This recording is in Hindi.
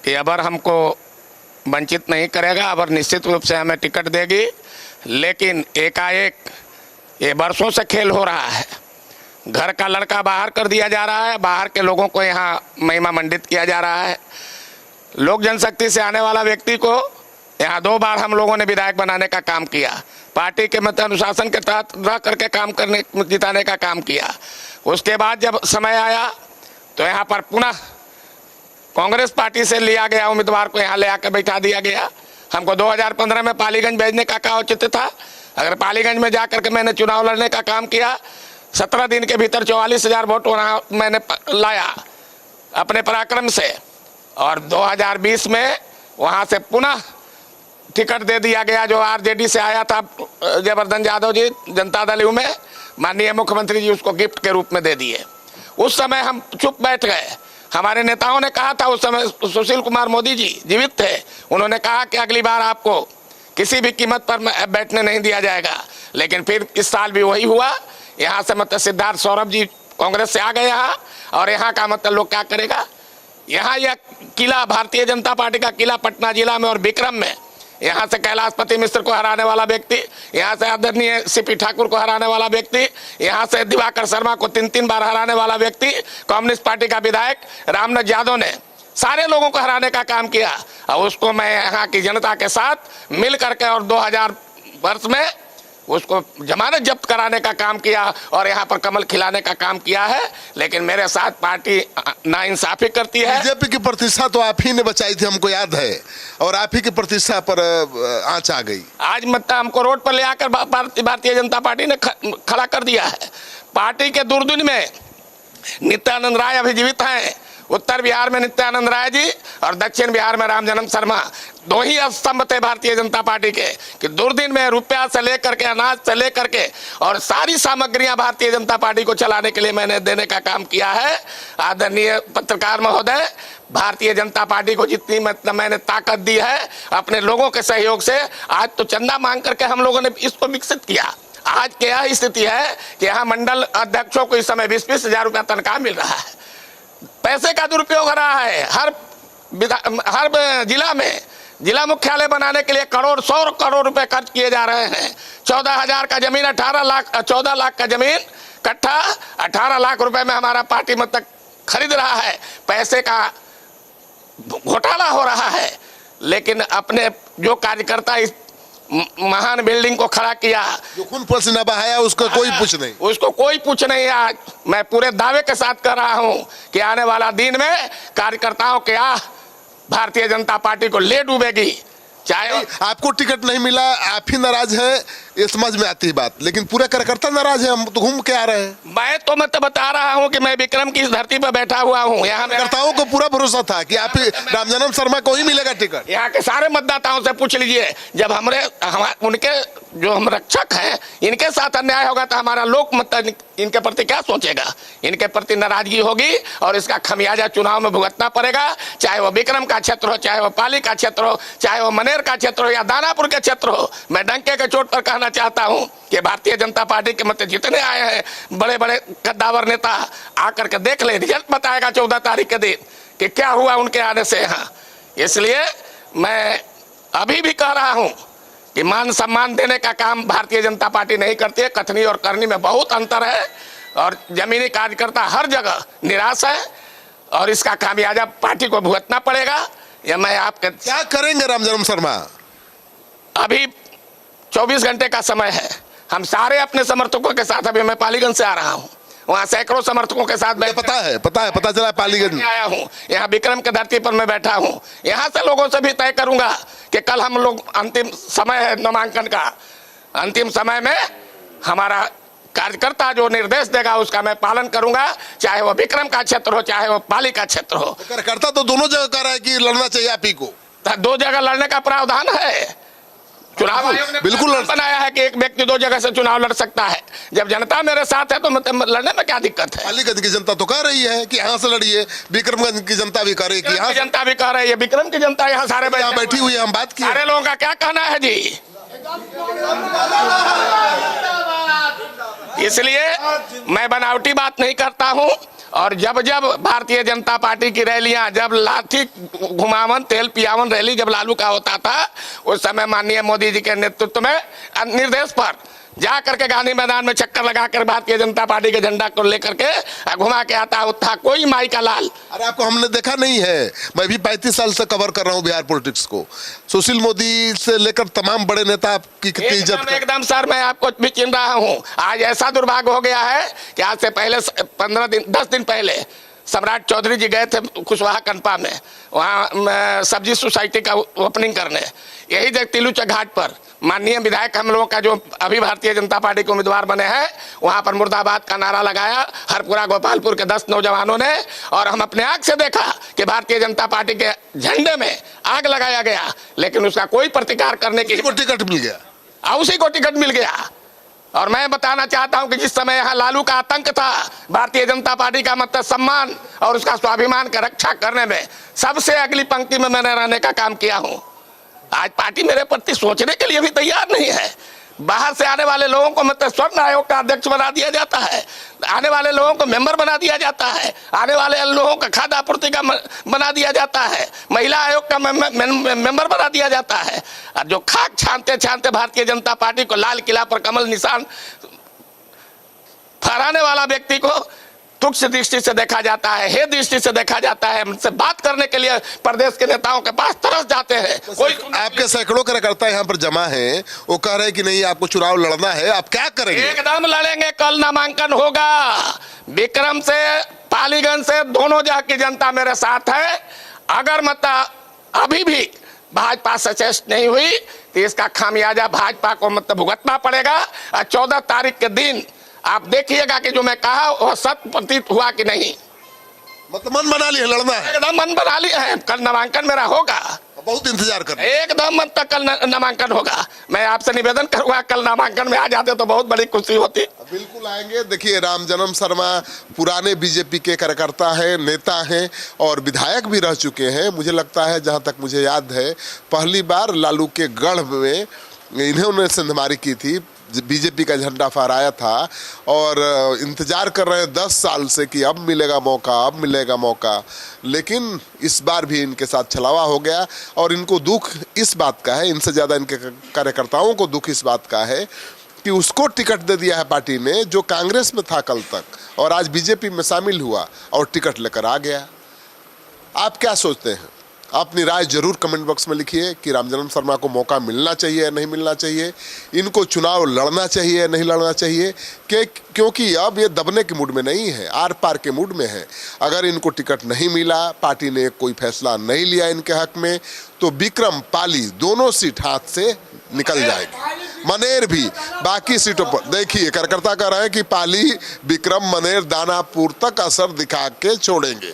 कि अबर हमको वंचित नहीं करेगा, अबर निश्चित रूप से हमें टिकट देगी। लेकिन एकाएक ये वर्षों से खेल हो रहा है, घर का लड़का बाहर कर दिया जा रहा है, बाहर के लोगों को यहाँ महिमा मंडित किया जा रहा है। लोक जनशक्ति से आने वाला व्यक्ति को यहाँ 2 बार हम लोगों ने विधायक बनाने का काम किया, पार्टी के मत अनुशासन के तहत रह करके काम करने जिताने का काम किया। उसके बाद जब समय आया तो यहाँ पर पुनः कांग्रेस पार्टी से लिया गया उम्मीदवार को यहाँ ले आकर बैठा दिया गया। हमको 2015 में पालीगंज भेजने का क्या औचित्य था? अगर पालीगंज में जाकर के मैंने चुनाव लड़ने का काम किया, 17 दिन के भीतर 44,000 वोट वहाँ मैंने लाया अपने पराक्रम से, और 2020 में वहाँ से पुनः टिकट दे दिया गया जो आरजेडी से आया था जयवर्धन यादव जी, जनता दल यू में माननीय मुख्यमंत्री जी उसको गिफ्ट के रूप में दे दिए। उस समय हम चुप बैठ गए। हमारे नेताओं ने कहा था, उस समय सुशील कुमार मोदी जी जीवित थे, उन्होंने कहा कि अगली बार आपको किसी भी कीमत पर बैठने नहीं दिया जाएगा। लेकिन फिर इस साल भी वही हुआ। यहाँ से मतलब सिद्धार्थ सौरभ जी कांग्रेस से आ गए यहाँ, और यहाँ का मतलब लोग क्या करेगा? यहाँ यह किला भारतीय जनता पार्टी का किला पटना जिला में और विक्रम में, यहाँ से कैलाशपति मिश्र को हराने वाला व्यक्ति, यहाँ से आदरणीय सीपी ठाकुर को हराने वाला व्यक्ति, यहाँ से दिवाकर शर्मा को 3 बार हराने वाला व्यक्ति, कम्युनिस्ट पार्टी का विधायक रामनाथ यादव ने सारे लोगों को हराने का काम किया। और उसको मैं यहाँ की जनता के साथ मिल करके और 2000 वर्ष में उसको जमानत जब्त कराने का काम किया और यहाँ पर कमल खिलाने का काम किया है। लेकिन मेरे साथ पार्टी नाइंसाफी करती है। बीजेपी की प्रतिष्ठा तो आप ही ने बचाई थी, हमको याद है, और आप ही की प्रतिष्ठा पर आंच आ गई। आज मतलब हमको रोड पर ले आकर भारतीय जनता पार्टी ने खड़ा कर दिया है। पार्टी के दूरदूर में नित्यानंद राय अभी जीवित हैं। उत्तर बिहार में नित्यानंद राय जी और दक्षिण बिहार में रामजन्म शर्मा, 2 ही स्तंभ थे भारतीय जनता पार्टी के, कि दुर्दिन में रुपया से लेकर के, अनाज से लेकर के और सारी सामग्रियां भारतीय जनता पार्टी को चलाने के लिए मैंने देने का काम किया है। आदरणीय पत्रकार महोदय, भारतीय जनता पार्टी को जितनी मतलब मैंने ताकत दी है अपने लोगों के सहयोग से, आज तो चंदा मांग करके हम लोगों ने इसको विकसित किया। आज क्या स्थिति है कि यहाँ मंडल अध्यक्षों को इस समय 20-20 हजार रुपया तनख्वाह मिल रहा है। पैसे का दुरुपयोग हो रहा है। हर जिला में जिला मुख्यालय बनाने के लिए 100 करोड़ रुपए खर्च किए जा रहे हैं। 14,000 का जमीन 14 लाख का जमीन कट्ठा 18 लाख रुपए में हमारा पार्टी मतलब खरीद रहा है। पैसे का घोटाला हो रहा है। लेकिन अपने जो कार्यकर्ता इस महान बिल्डिंग को खड़ा किया, जो खून पसीना बहाया, उसको कोई पूछ नहीं, उसको कोई पूछ नहीं। आज मैं पूरे दावे के साथ कर रहा हूं कि आने वाला दिन में कार्यकर्ताओं के भारतीय जनता पार्टी को ले डूबेगी। चाहे आपको टिकट नहीं मिला, आप ही नाराज है, ये समझ में आती है बात, लेकिन पूरे कार्यकर्ता नाराज है। हम तो घूम के आ रहे हैं। मैं तो मतलब बता रहा हूं कि मैं विक्रम की इस धरती पर बैठा हुआ हूं। यहाँ कार्यकर्ताओं को पूरा भरोसा था कि आप रामजन्म शर्मा को ही मिलेगा टिकट। यहाँ के सारे मतदाताओं से पूछ लीजिए, जब उनके जो हम रक्षक हैं, इनके साथ अन्याय होगा तो हमारा लोक मतलब इनके प्रति क्या सोचेगा? इनके प्रति नाराजगी होगी और इसका खमियाजा चुनाव में भुगतना पड़ेगा। चाहे वो विक्रम का क्षेत्र हो, चाहे वो पाली का क्षेत्र हो, चाहे वो मनेर का क्षेत्र हो या दानापुर के क्षेत्र हो। मैं डंके के चोट पर कहना चाहता हूं कि भारतीय जनता पार्टी के मतलब जितने आए हैं बड़े बड़े कद्दावर नेता, आकर के देख ले, रिजल्ट बताएगा 14 तारीख के दिन कि क्या हुआ उनके आने से यहाँ। इसलिए मैं अभी भी कह रहा हूं कि मान सम्मान देने का काम भारतीय जनता पार्टी नहीं करती है। कथनी और करनी में बहुत अंतर है और जमीनी कार्यकर्ता हर जगह निराश है और इसका खामियाजा पार्टी को भुगतना पड़ेगा। ये मैं आपके क्या करेंगे रामजन्म शर्मा? अभी 24 घंटे का समय है। हम सारे अपने समर्थकों के साथ, अभी मैं पालीगंज से आ रहा हूँ, वहाँ सैकड़ों समर्थकों के साथ पता चला पालीगंज आया हूँ। यहाँ विक्रम के धरती पर मैं बैठा हूँ। यहाँ से लोगों से भी तय करूंगा कि कल हम लोग, अंतिम समय है नामांकन का, अंतिम समय में हमारा कार्यकर्ता जो निर्देश देगा उसका मैं पालन करूंगा, चाहे वो विक्रम का क्षेत्र हो, चाहे वो पाली का क्षेत्र हो। कार्यकर्ता तो दोनों जगह कह रहा है कि लड़ना चाहिए आप ही को। 2 जगह लड़ने का प्रावधान है। चुनाव आयोग ने बिल्कुल बनाया है कि एक व्यक्ति 2 जगह से चुनाव लड़ सकता है। जब जनता मेरे साथ है तो मतलब लड़ने में क्या दिक्कत है? पालीगंज की जनता तो कह रही है कि यहाँ से लड़िए, विक्रमगंज की जनता भी कह रही है कि यहाँ जनता भी कह रही है, विक्रम की जनता यहाँ सारे बैठी हुई है। हम बात की, सारे लोगों का क्या कहना है जी? इसलिए मैं बनावटी बात नहीं करता हूँ और जब जब भारतीय जनता पार्टी की रैलियां, जब लाठी घुमावन तेल पियावन रैली जब लालू का होता था, उस समय माननीय मोदी जी के नेतृत्व में निर्देश पर जा करके गांधी मैदान में चक्कर लगाकर भारतीय जनता पार्टी के झंडा को लेकर के घुमा के आता था कोई माई का लाल। अरे आपको हमने देखा नहीं है, मैं भी 35 साल से कवर कर रहा हूं बिहार पॉलिटिक्स को। सुशील मोदी से लेकर तमाम बड़े नेता आपकी कितनी इज्जत एकदम सर, मैं आपको भी चिन्ह रहा हूं। आज ऐसा दुर्भाग्य हो गया है कि आज से पहले 10 दिन पहले सम्राट चौधरी जी गए थे कुशवाहा कनपा में, वहाँ सब्जी सोसाइटी का ओपनिंग करने। यही जगह तिलुचा घाट पर माननीय विधायक हम लोगों का जो अभी भारतीय जनता पार्टी के उम्मीदवार बने हैं, वहाँ पर मुर्दाबाद का नारा लगाया हरपुरा गोपालपुर के 10 नौजवानों ने, और हम अपने आंख से देखा कि भारतीय जनता पार्टी के झंडे में आग लगाया गया, लेकिन उसका कोई प्रतिकार करने की टिकट मिल गया, उसी को टिकट मिल गया। और मैं बताना चाहता हूं कि जिस समय यहाँ लालू का आतंक था, भारतीय जनता पार्टी का मतलब सम्मान और उसका स्वाभिमान का रक्षा करने में सबसे अगली पंक्ति में मैंने रहने का काम किया हूं। आज पार्टी मेरे प्रति सोचने के लिए भी तैयार नहीं है। बाहर से आने वाले लोगों को मतलब स्वर्ण आयोग का अध्यक्ष बना दिया जाता है, आने वाले लोगों को मेंबर बना दिया जाता है, आने वाले लोगों का खाद्य आपूर्ति का बना दिया जाता है, महिला आयोग का मेंबर बना दिया जाता है। और जो खाक छानते छानते भारतीय जनता पार्टी को लाल किला पर कमल निशान फहराने वाला व्यक्ति को तुच्छ दृष्टि से देखा जाता है, हे दृष्टि से देखा जाता है। मुझसे बात करने के लिए प्रदेश के नेताओं के पास तरस जाते हैं। कोई आपके सैकड़ों कार्यकर्ता यहाँ पर जमा हैं, वो कह रहे हैं कि नहीं आपको चुनाव लड़ना है, आप क्या करेंगे? एकदम लड़ेंगे। कल नामांकन होगा, विक्रम से पालीगंज से दोनों जगह की जनता मेरे साथ है। अगर मतलब अभी भी भाजपा सचेत नहीं हुई तो इसका खामियाजा भाजपा को मतलब भुगतना पड़ेगा। और 14 तारीख के दिन आप देखिएगा कि जो मैं कहा वो सत प्रतीत हुआ कि नहीं। मतलब मन बना लिया लड़ना है? एकदम मन बना लिया है। कल नामांकन मेरा होगा, बहुत इंतजार कर, एकदम मत तक कल नामांकन होगा। मैं आपसे निवेदन करूंगा कल नामांकन में आ जाते तो बहुत बड़ी खुशी होती। बिल्कुल आएंगे। देखिए रामजन्म शर्मा पुराने बीजेपी के कार्यकर्ता हैं, नेता हैं और विधायक भी रह चुके हैं। मुझे लगता है, जहां तक मुझे याद है, पहली बार लालू के गढ़ में इन्होंने सिंधमारी की थी, बीजेपी का झंडा फहराया था और इंतजार कर रहे हैं 10 साल से कि अब मिलेगा मौका, अब मिलेगा मौका। लेकिन इस बार भी इनके साथ छलावा हो गया और इनको दुख इस बात का है, इनसे ज़्यादा इनके कार्यकर्ताओं को दुख इस बात का है कि उसको टिकट दे दिया है पार्टी ने जो कांग्रेस में था कल तक और आज बीजेपी में शामिल हुआ और टिकट लेकर आ गया। आप क्या सोचते हैं? अपनी राय जरूर कमेंट बॉक्स में लिखिए कि रामजन्म शर्मा को मौका मिलना चाहिए या नहीं मिलना चाहिए, इनको चुनाव लड़ना चाहिए या नहीं लड़ना चाहिए, क्योंकि अब ये दबने के मूड में नहीं है, आर पार के मूड में है। अगर इनको टिकट नहीं मिला, पार्टी ने कोई फैसला नहीं लिया इनके हक में, तो विक्रम पाली दोनों सीट हाथ से निकल जाएगी। मनेर भी बाकी सीटों पर देखिए कार्यकर्ता कह रहे हैं कि पाली, विक्रम, मनेर, दानापुर तक असर दिखा के छोड़ेंगे।